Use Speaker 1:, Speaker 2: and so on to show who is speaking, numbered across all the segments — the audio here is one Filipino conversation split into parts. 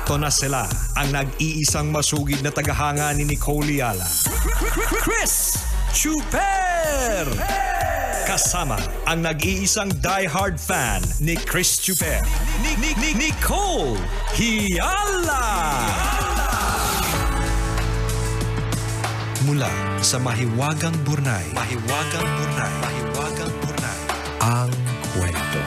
Speaker 1: Ito na sila, ang nag-iisang masugid na tagahanga ni Nicole Yala. Chris Chuper! Kasama ang nag-iisang die-hard fan ni Chris Chuper, Nicole Yala! Mula sa Mahiwagang Burnay, ang kwento.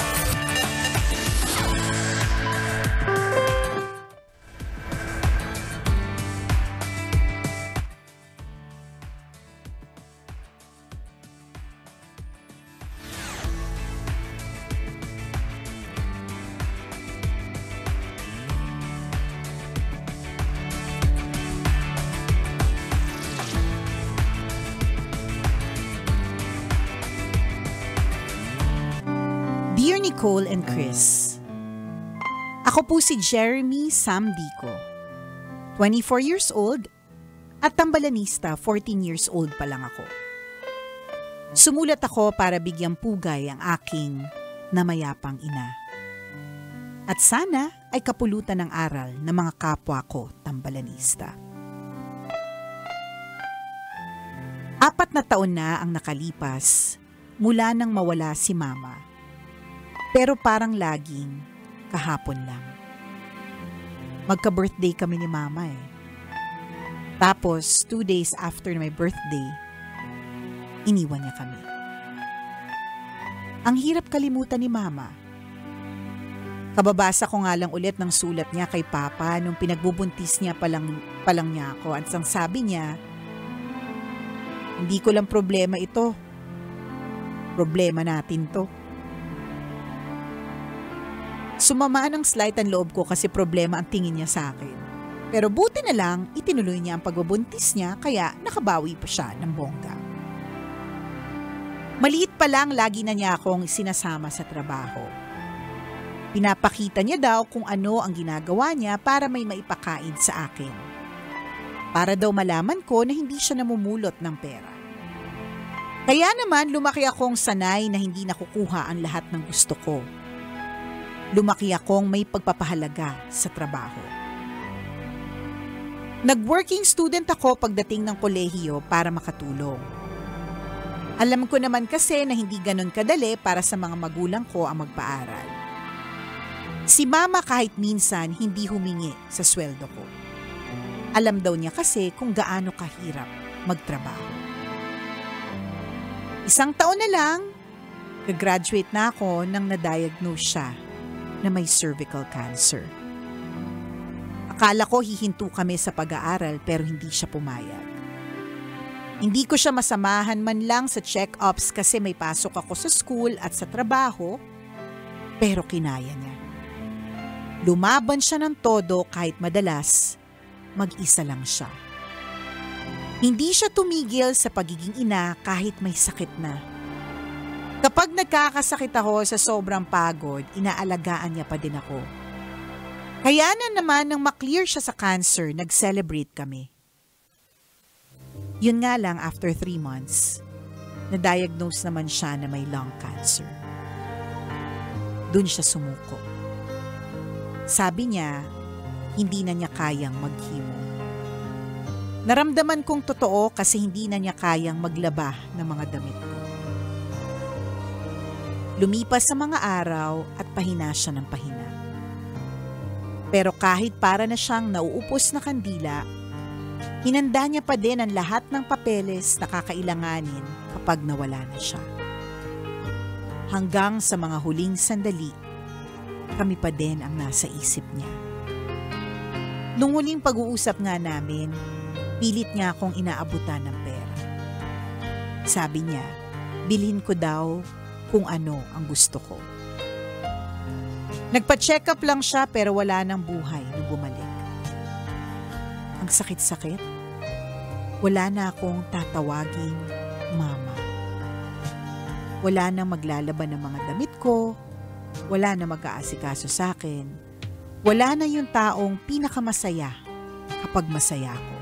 Speaker 2: Dear Nicole and Chris, ako po si Jeremy Sam Dico, 24 years old at tambalanista, 14 years old pa lang ako. Sumulat ako para bigyang pugay ang aking namayapang ina. At sana ay kapulutan ng aral ng mga kapwa ko tambalanista. 4 na taon na ang nakalipas mula nang mawala si Mama. Pero parang laging kahapon lang. Magka-birthday kami ni Mama eh. Tapos 2 days after my birthday, iniwan niya kami. Ang hirap kalimutan ni Mama. Kababasa ko nga lang ulit ng sulat niya kay Papa nung pinagbubuntis niya pa lang niya ako. At ang sabi niya, hindi ko lang problema ito. Problema natin to. Sumamaan ang slight ang loob ko kasi problema ang tingin niya sa akin. Pero buti na lang, itinuloy niya ang pagbubuntis niya kaya nakabawi pa siya ng bongga. Maliit pa lang, lagi na niya akong sinasama sa trabaho. Pinapakita niya daw kung ano ang ginagawa niya para may maipakain sa akin. Para daw malaman ko na hindi siya namumulot ng pera. Kaya naman lumaki akong sanay na hindi nakukuha ang lahat ng gusto ko. Lumaki akong may pagpapahalaga sa trabaho. Nag-working student ako pagdating ng kolehiyo para makatulong. Alam ko naman kasi na hindi ganon kadali para sa mga magulang ko ang magpaaral. Si Mama kahit minsan hindi humingi sa sweldo ko. Alam daw niya kasi kung gaano kahirap magtrabaho. 1 taon na lang, gagraduate na ako nang na-diagnose siya na may cervical cancer. Akala ko hihinto kami sa pag-aaral pero hindi siya pumayag. Hindi ko siya masamahan man lang sa check-ups kasi may pasok ako sa school at sa trabaho, pero kinaya niya. Lumaban siya ng todo kahit madalas mag-isa lang siya. Hindi siya tumigil sa pagiging ina kahit may sakit na. Kapag nagkakasakit ako sa sobrang pagod, inaalagaan niya pa din ako. Kaya na naman nang maklear siya sa cancer, nag-celebrate kami. Yun nga lang, after 3 months, na-diagnose naman siya na may lung cancer. Doon siya sumuko. Sabi niya, hindi na niya kayang mag-chemo. Naramdaman kong totoo kasi hindi na niya kayang maglaba ng mga damit ko. Lumipas sa mga araw at pahina siya ng pahina. Pero kahit para na siyang nauupos na kandila, hinanda niya pa din ang lahat ng papeles na kakailanganin kapag nawala na siya. Hanggang sa mga huling sandali, kami pa din ang nasa isip niya. Nung huling pag-uusap nga namin, pilit niya akong inaabutan ng pera. Sabi niya, bilhin ko daw kung ano ang gusto ko. Nagpa-check up lang siya pero wala nang buhay nung bumalik. Ang sakit-sakit. Wala na akong tatawaging Mama. Wala nang maglalaban ng mga damit ko. Wala na mag-aasikaso sa akin. Wala na yung taong pinakamasaya kapag masaya ako.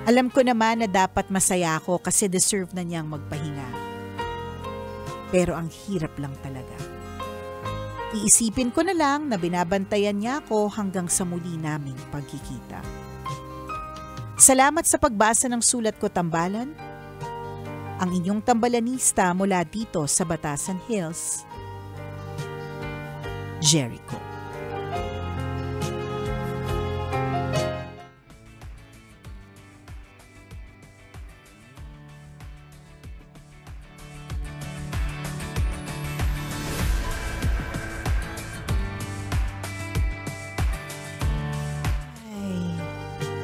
Speaker 2: Alam ko naman na dapat masaya ako kasi deserve na niyang magpahinga. Pero ang hirap lang talaga. Iisipin ko na lang na binabantayan niya ako hanggang sa muli naming pagkikita. Salamat sa pagbasa ng sulat ko, Tambalan. Ang inyong tambalanista mula dito sa Batasan Hills, Jericho.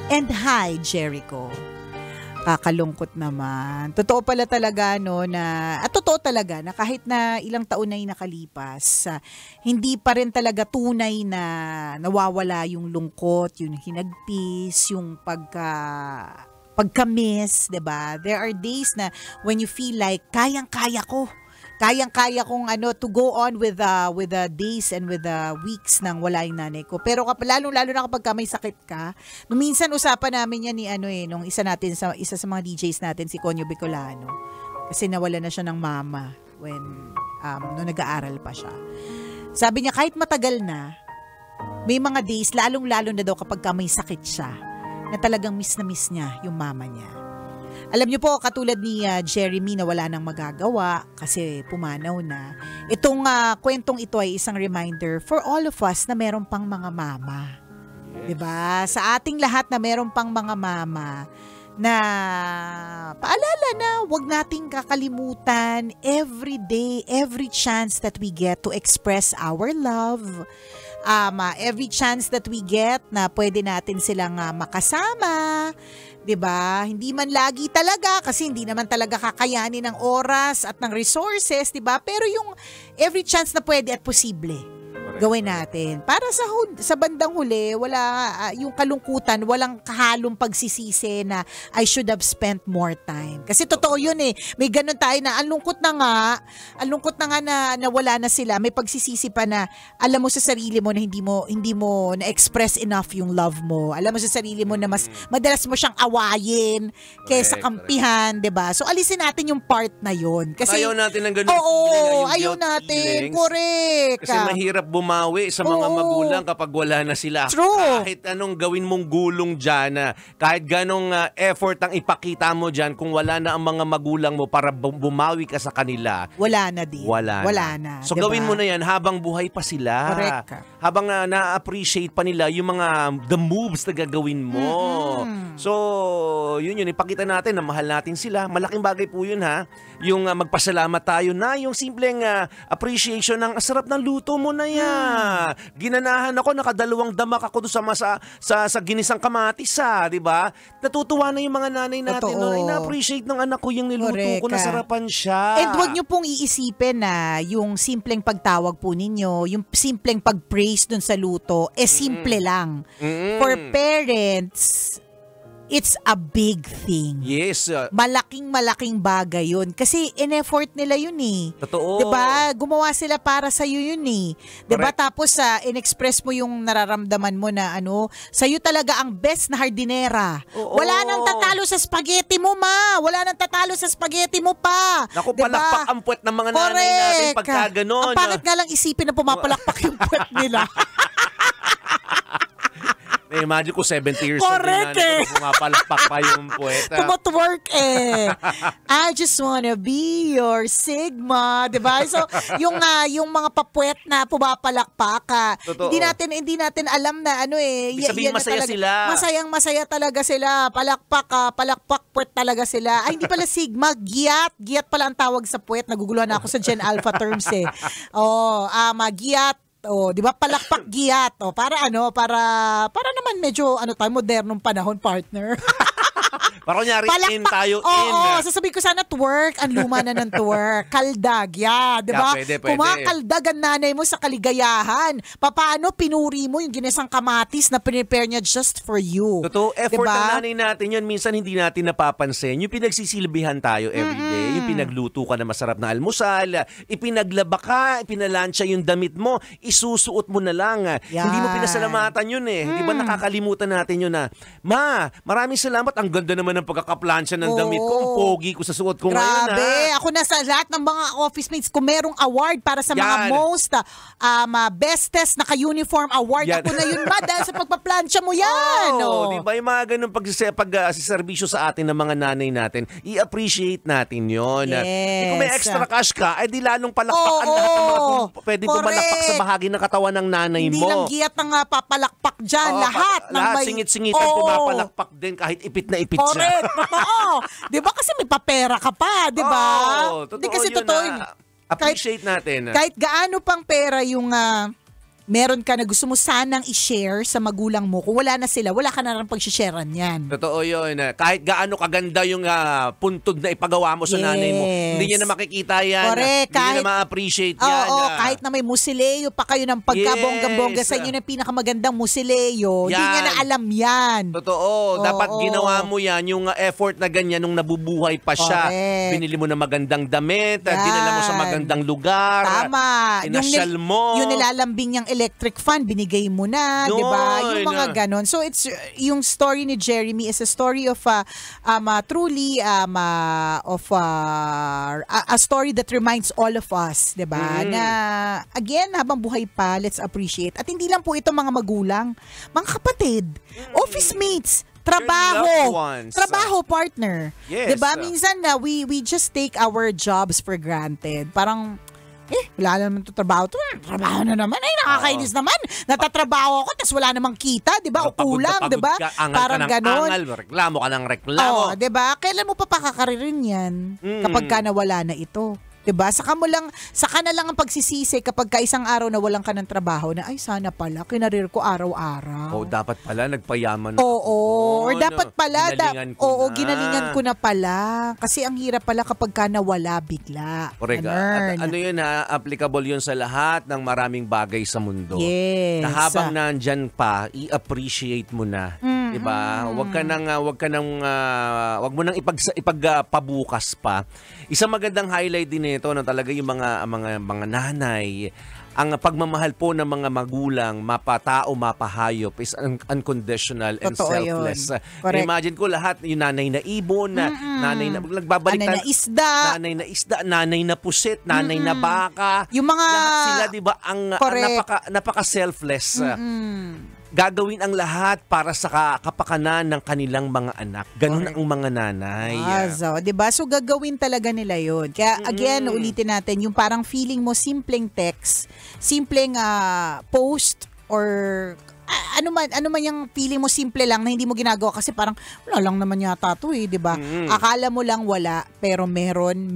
Speaker 2: And hi, Jericho. Kakalungkot naman. Totoo pala talaga totoo talaga na kahit na ilang taon na yung nakalipas, hindi pa rin talaga tunay na nawawala yung lungkot, yung hinagpis, yung pagka-miss, 'di ba? There are days na when you feel like kayang-kaya ko. Kayang-kaya kong to go on with the days and with the weeks nang wala yung nanay ko. Pero lalo na kapag may sakit ka, nung minsan usapan namin yan ni nung isa sa mga DJs natin, si Conyo Bicolano. Kasi nawala na siya ng mama nung nag-aaral pa siya. Sabi niya kahit matagal na, may mga days, lalong-lalo na daw kapag may sakit siya, na talagang miss na miss niya yung mama niya. Alam niyo po, katulad ni Jeremy na wala nang magagawa kasi pumanaw na. Itong kwentong ito ay isang reminder for all of us na meron pang mga mama. Yes. 'Di ba? Sa ating lahat na meron pang mga mama na paalala na huwag nating kakalimutan every day, every chance that we get to express our love. Every chance that we get na pwede natin silang makasama. 'Di ba? Hindi man lagi talaga kasi hindi naman talaga kakayanin ng oras at ng resources, 'di ba? Pero yung every chance na pwede at posible, gawin natin. Para sa bandang huli, wala yung kalungkutan, walang kahalong pagsisisi na I should have spent more time. Kasi totoo yun May ganun tayo na ang lungkot na nga na wala na sila. May pagsisisi pa na alam mo sa sarili mo na hindi mo na-express enough yung love mo. Alam mo sa sarili mo na mas madalas mo siyang awayin kaysa kampihan, 'di ba? So alisin natin yung part na yun. Kasi
Speaker 3: ayaw natin ng ganun.
Speaker 2: Oo, ayaw natin. Correct.
Speaker 3: Kasi mahirap bumawi sa mga magulang kapag wala na sila.
Speaker 2: True.
Speaker 3: Kahit anong gawin mong gulong dyan, kahit ganong effort ang ipakita mo dyan, kung wala na ang mga magulang mo para bumawi ka sa kanila,
Speaker 2: wala na din.
Speaker 3: Wala na. So
Speaker 2: diba?
Speaker 3: gawin mo na yan habang buhay pa sila.
Speaker 2: Correct.
Speaker 3: Habang na-appreciate pa nila yung mga the moves na gagawin mo. So, yun, ipakita natin na mahal natin sila. Malaking bagay po yun Yung magpasalamat tayo na yung simpleng appreciation ng sarap ng luto mo na yan. Ginanahan ako, nakadalawang damak ako doon sa ginisang kamatis di ba? Natutuwa na yung mga nanay natin. No? Ina-appreciate ng anak ko yung niluto ko, nasarapan siya.
Speaker 2: And huwag nyo pong iisipin na yung simpleng pagtawag po ninyo, yung simpleng pag-praise dun sa luto, simple lang. For parents, it's a big thing.
Speaker 3: Yes.
Speaker 2: Malaking bagay yun. Kasi in-effort nila yun
Speaker 3: Totoo.
Speaker 2: Diba? Gumawa sila para sa'yo yun Diba? Tapos in-express mo yung nararamdaman mo na sa'yo talaga ang best na hardinera.
Speaker 3: Oo.
Speaker 2: Wala nang tatalo sa spaghetti mo, ma. Wala nang tatalo sa spaghetti mo pa.
Speaker 3: Naku,
Speaker 2: diba?
Speaker 3: palakpak ang puwet ng mga nanay natin pagka ganon.
Speaker 2: Ang pangit nga lang isipin na pumapalakpak yung puwet nila.
Speaker 3: Imagine ko 70 years old
Speaker 2: na
Speaker 3: pumapalakpak pa yung puwet.
Speaker 2: Tumutwork I just wanna be your Sigma, 'di ba? So, yung mga papuwet na pumapalakpak, hindi natin alam na
Speaker 3: sabihin masaya
Speaker 2: talaga,
Speaker 3: sila.
Speaker 2: Masaya talaga sila. Palakpak puwet talaga sila. Ay, hindi pala Sigma, Giyat pala ang tawag sa puwet. Naguguluhan ako sa Gen Alpha terms Giyat. Di ba? Palakpak giyat. Para naman medyo tayo modernong panahon, partner.
Speaker 3: Para kunyari, in tayo,
Speaker 2: Oo, sasabihin ko sana twerk. Ang luma na ng twerk. Kaldag, di ba?
Speaker 3: Pwede.
Speaker 2: Kumakaldag ang nanay mo sa kaligayahan. Paano pinuri mo yung ginisang kamatis na prepare niya just for you?
Speaker 3: Totoo, effort
Speaker 2: diba?
Speaker 3: ng nanay natin yun. Minsan hindi natin napapansin. Yung pinagsisilbihan tayo everyday, yung pinagluto ka na masarap na almusal, ipinaglaba ka, ipinalansya yung damit mo, isusuot mo na lang.
Speaker 2: Yan.
Speaker 3: Hindi mo pinasalamatan yun Di ba nakakalimutan natin yun na, ma, maraming salamat. Ang ganda naman naman ang pagkakaplansya ng damit ko. Ang pogi ko sa suot ko ngayon.
Speaker 2: Grabe. Ako na sa lahat ng mga office mates, kung merong award para sa mga
Speaker 3: Yan.
Speaker 2: most bestest naka-uniform award,
Speaker 3: Yan.
Speaker 2: ako na yun ba dahil sa pagpaplansya mo yan.
Speaker 3: Oh, di ba yung mga ganun pag-serbisyo sa atin ng mga nanay natin, i-appreciate natin yon.
Speaker 2: Yes.
Speaker 3: Kung may extra cash ka, ay di lalong palakpakan lahat ng mga pwede bumalakpak sa bahagi ng katawan ng nanay
Speaker 2: Hindi
Speaker 3: mo.
Speaker 2: lang giyat ng papalakpak dyan.
Speaker 3: Oo,
Speaker 2: lahat.
Speaker 3: lahat singit-singitan, pumapalakpak din kahit ipit na ipit siya.
Speaker 2: Correct. Totoo. Di ba kasi may papera ka pa, di ba?
Speaker 3: Oo,
Speaker 2: Di kasi
Speaker 3: yun
Speaker 2: totoo.
Speaker 3: appreciate natin.
Speaker 2: Kahit gaano pang pera yung meron ka na gusto mo sanang i-share sa magulang mo, kung wala na sila, wala ka na rin pag-sharean yan.
Speaker 3: Totoo yun. Kahit gaano kaganda yung puntod na ipagawa mo sa nanay mo, hindi niya na makikita yan.
Speaker 2: Correct.
Speaker 3: Hindi niya na ma-appreciate yan.
Speaker 2: Oo, kahit na may musileo pa kayo ng pagkabonggang-bongga sa inyo ng pinakamagandang musileo, hindi niya na alam yan.
Speaker 3: Totoo. Dapat ginawa mo yan, yung effort na ganyan nung nabubuhay pa siya.
Speaker 2: Correct.
Speaker 3: Binili mo na magandang damit, dinala mo sa magandang lugar.
Speaker 2: Tama.
Speaker 3: Inasyal mo.
Speaker 2: Yung nilalambing niyang electric fan, binigay mo na, di ba? Yung mga ganon. So, it's yung story ni Jeremy is a story of truly of a story that reminds all of us, di ba? Na, again, habang buhay pa, let's appreciate. At hindi lang po ito mga magulang, mga kapatid, office mates, trabaho partner.
Speaker 3: Yes.
Speaker 2: 'Di ba? Minsan na we just take our jobs for granted. Parang wala naman to trabaho. Trabaho na naman. Ay, nakakainis naman. Natatrabaho ako, tapos wala namang kita, di ba? O kulang, di ba? Parang ganon.
Speaker 3: Reklamo ka ng reklamo.
Speaker 2: Oh, di ba? Kailan mo pa pakakaririn yan kapag ka nawala na ito? Diba? Saka na lang ang pagsisisi kapag ka isang araw na walang ka ng trabaho na, ay sana pala, kinarir ko araw-araw.
Speaker 3: Dapat pala, nagpayaman na.
Speaker 2: Or dapat pala,
Speaker 3: ginalingan
Speaker 2: ko na pala. Kasi ang hirap pala kapag ka nawala bigla.
Speaker 3: Correct. At ano yun applicable yun sa lahat ng maraming bagay sa mundo.
Speaker 2: Yes.
Speaker 3: Na habang nandyan pa, i-appreciate mo na. Diba? Wag mo nang ipagpabukas pa. Isang magandang highlight din ito na talaga yung mga nanay, ang pagmamahal po ng mga magulang, mapatao, mapahayop is unconditional and
Speaker 2: totoo
Speaker 3: selfless. Imagine ko lahat, yung nanay na ibon, nanay na nagbabalik,
Speaker 2: nanay na isda,
Speaker 3: nanay na pusit, nanay na baka.
Speaker 2: Yung mga
Speaker 3: lahat sila, di ba, ang napaka-selfless. Gagawin ang lahat para sa kapakanan ng kanilang mga anak. Ganun ang mga nanay.
Speaker 2: Diba? So, gagawin talaga nila yun. Kaya, again, ulitin natin, yung parang feeling mo, simpleng text, simpleng post, or ano man yung feeling mo simple lang na hindi mo ginagawa kasi parang wala lang naman yata to di ba? Akala mo lang wala, pero meron.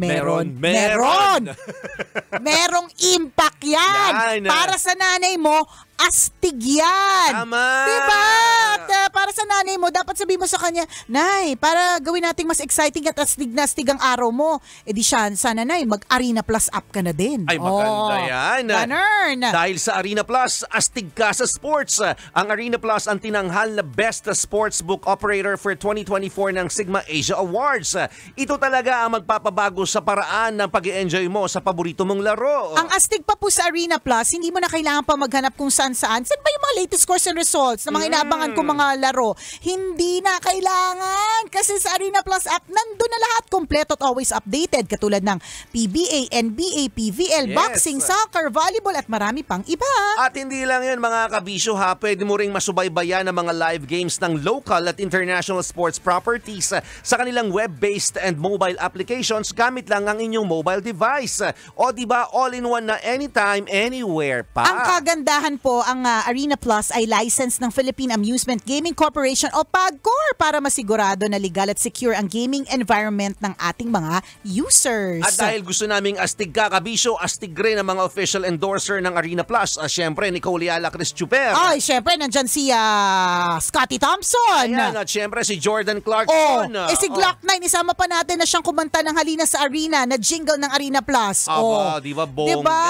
Speaker 2: Merong impact yan. Para sa nanay mo, astig yan.
Speaker 3: Tama.
Speaker 2: Diba? At para sa nanay mo, dapat sabihin mo sa kanya, Nay, para gawin nating mas exciting at astig na astig ang araw mo, di sana, Nay, mag-Arena Plus app ka na din.
Speaker 3: Ay, maganda yan.
Speaker 2: Ganun.
Speaker 3: Dahil sa Arena Plus, astig ka sa sports. Ang Arena Plus ang tinanghal na Best Sportsbook Operator for 2024 ng Sigma Asia Awards. Ito talaga ang magpapabago sa paraan ng pag-i-enjoy mo sa paborito mong laro.
Speaker 2: Ang astig pa po sa Arena Plus, hindi mo na kailangan pa maghanap kung saan ba yung mga latest scores and results na mga inaabangan kong mga laro. Hindi na kailangan kasi sa Arena Plus app, nandun na lahat, kompleto at always updated, katulad ng PBA, NBA, PVL, boxing, soccer, volleyball at marami pang iba.
Speaker 3: At hindi lang yun mga kabisyo pwede mo ring masubaybayan ang mga live games ng local at international sports properties sa kanilang web-based and mobile applications gamit lang ang inyong mobile device. O diba, all-in-one na anytime, anywhere pa.
Speaker 2: Ang kagandahan po, ang Arena Plus ay license ng Philippine Amusement Gaming Corporation o PAGCOR para masigurado na legal at secure ang gaming environment ng ating mga users.
Speaker 3: At dahil gusto naming astig ka, kabisyo, astig rin ang mga official endorser ng Arena Plus. Siyempre, Nicole Yala, Chris Chuper.
Speaker 2: Ay, siyempre, nandyan si Scotty Thompson.
Speaker 3: Ayan, at siyempre si Jordan Clarkson.
Speaker 2: Si Glock 9, isama pa natin na siyang kumanta ng Halina sa Arena na jingle ng Arena Plus.
Speaker 3: Di ba, bongga?
Speaker 2: Diba?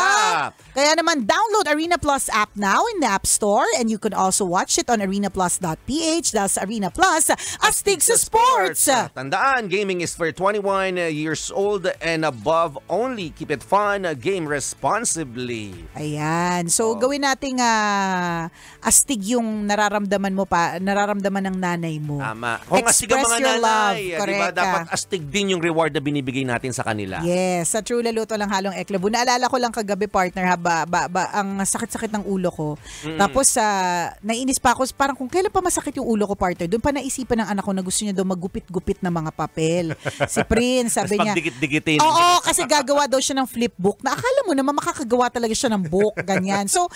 Speaker 2: Kaya naman, download Arena Plus app now now in the App Store and you can also watch it on arenaplus.ph. That's Arena Plus, Astig sa Sports.
Speaker 3: Tandaan, gaming is for 21 years old and above only. Keep it fun, game responsibly.
Speaker 2: Ayan. So, gawin nating astig yung nararamdaman ng nanay mo.
Speaker 3: Tama. Kung astig ang mga
Speaker 2: your love.
Speaker 3: nanay,
Speaker 2: Correct.
Speaker 3: diba? Dapat astig din yung reward na binibigay natin sa kanila.
Speaker 2: Yes, sa True Laluto lang halong eklabu. Naalala ko lang kagabi, partner, ang sakit-sakit ng ulo ko. Tapos, nainis pa ako, parang kung kailan pa masakit yung ulo ko, partner, doon pa naisipan ng anak ko na gusto niya daw maggupit-gupit na mga papel. Si Prince, sabi niya.
Speaker 3: Pagdikit-dikitin.
Speaker 2: Oo, kasi gagawa daw siya ng flipbook na akala mo naman makakagawa talaga siya ng book, ganyan. So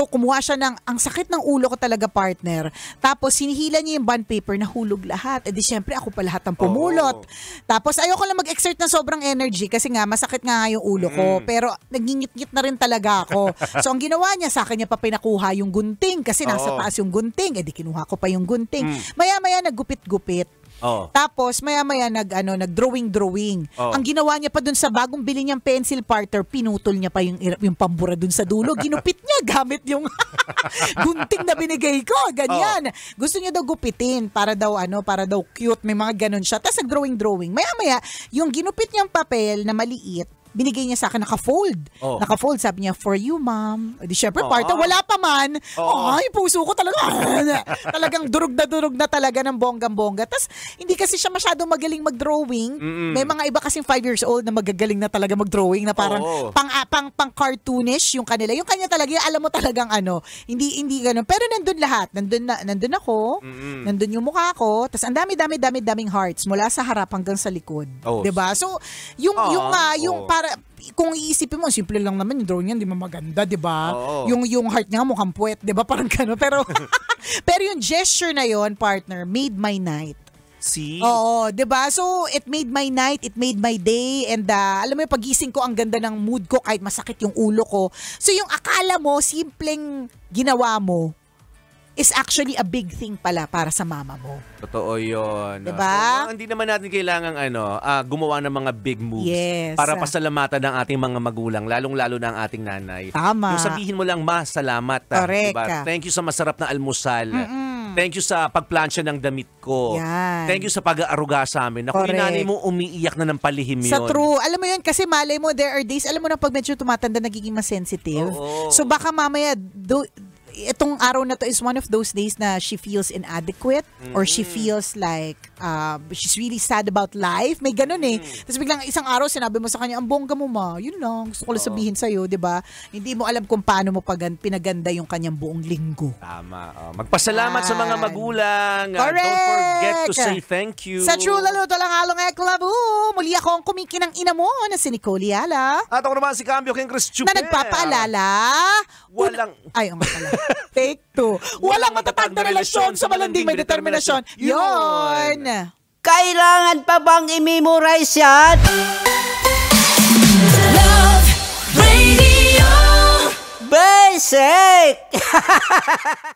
Speaker 2: kumuha siya ang sakit ng ulo ko talaga, partner. Tapos, hinihila niya yung bond paper, nahulog lahat. Eh di syempre, ako pa lahat ang pumulot. Tapos, ayoko lang mag-exert ng sobrang energy kasi nga, masakit nga yung ulo ko. Pero, nagingit-ngit na rin talaga ako. So, ang ginawa niya, sa akin niya pa pinakuha yung gunting kasi nasa taas yung gunting. Eh di kinuha ko pa yung gunting. Maya-maya, naggupit-gupit. Tapos maya-maya nag-drawing. Ang ginawa niya pa dun sa bagong bili niyang pencil, partner, pinutol niya pa yung pambura dun sa dulo. Ginupit niya gamit yung gunting na binigay ko. Ganyan. Gusto niya daw gupitin para daw cute. May mga ganun siya. Tapos nag-drawing. Maya-maya, yung ginupit niyang papel na maliit, binigay niya sa akin naka-fold. Naka-fold, sabi niya, for you, ma'am. Di syempre, partner, wala pa man. Ay, puso ko talaga. Talagang durog na talaga ng bonggang-bongga. Tapos, hindi kasi siya masyadong magaling mag-drawing. May mga iba kasing 5 years old na magagaling na talaga mag-drawing na parang pang cartoonish yung kanila. Yung kanya talaga, yung alam mo talagang hindi ganun. Pero nandun lahat. Nandun ako, nandun yung mukha ko, tapos ang daming hearts mula sa harap hanggang sa likod. Diba? So, yung para kung iisipin mo, simple lang naman yung drawing niya, hindi mo maganda, 'di ba? Yung heart niya mukhang puwet, 'di ba? Parang gano'n. Pero yung gesture na yon, partner, made my night.
Speaker 3: See?
Speaker 2: Oo, 'di ba? So, it made my night, it made my day, and alam mo yung pagising ko, ang ganda ng mood ko kahit masakit yung ulo ko. So, yung akala mo simpleng ginawa mo is actually a big thing pala para sa mama mo.
Speaker 3: Totoo yun.
Speaker 2: Diba?
Speaker 3: So, hindi naman natin kailangan gumawa ng mga big moves para pasalamatan ng ating mga magulang, lalong-lalo na ang ating nanay.
Speaker 2: Tama.
Speaker 3: Yung sabihin mo lang, ma, salamat.
Speaker 2: Correct.
Speaker 3: Diba? Thank you sa masarap na almusal. Thank you sa pagplansya ng damit ko.
Speaker 2: Yan.
Speaker 3: Thank you sa pag-aaruga sa amin. Naku, yung nanay mo umiiyak na ng palihim yun.
Speaker 2: Sa true. Alam mo yun, kasi malay mo, there are days, alam mo na pag medyo tumatanda, nagiging mas sensitive. So baka mamaya, itong araw na to is one of those days na she feels inadequate or she feels like she's really sad about life. May ganun eh. Tapos biglang isang araw sinabi mo sa kanya, ang bongga mo, ma. Yun lang. Gusto ko lang sabihin sa'yo, di ba? Hindi mo alam kung paano mo pinaganda yung kanyang buong linggo.
Speaker 3: Tama. Magpasalamat sa mga magulang. Don't forget to say thank you.
Speaker 2: Sa True Laluto lang halong eklabu, muli ako ang kumikinang ina mo na si Nicole Yala.
Speaker 3: At ako naman si Cambio King Chris Chuper.
Speaker 2: Na nagpapaalala. Ay, ang pala. Take 2. Walang matatag na relasyon sa malanding may determinasyon. Yon!
Speaker 4: Kailangan pa bang i-memorize yan?
Speaker 5: Love Radio
Speaker 4: Basic!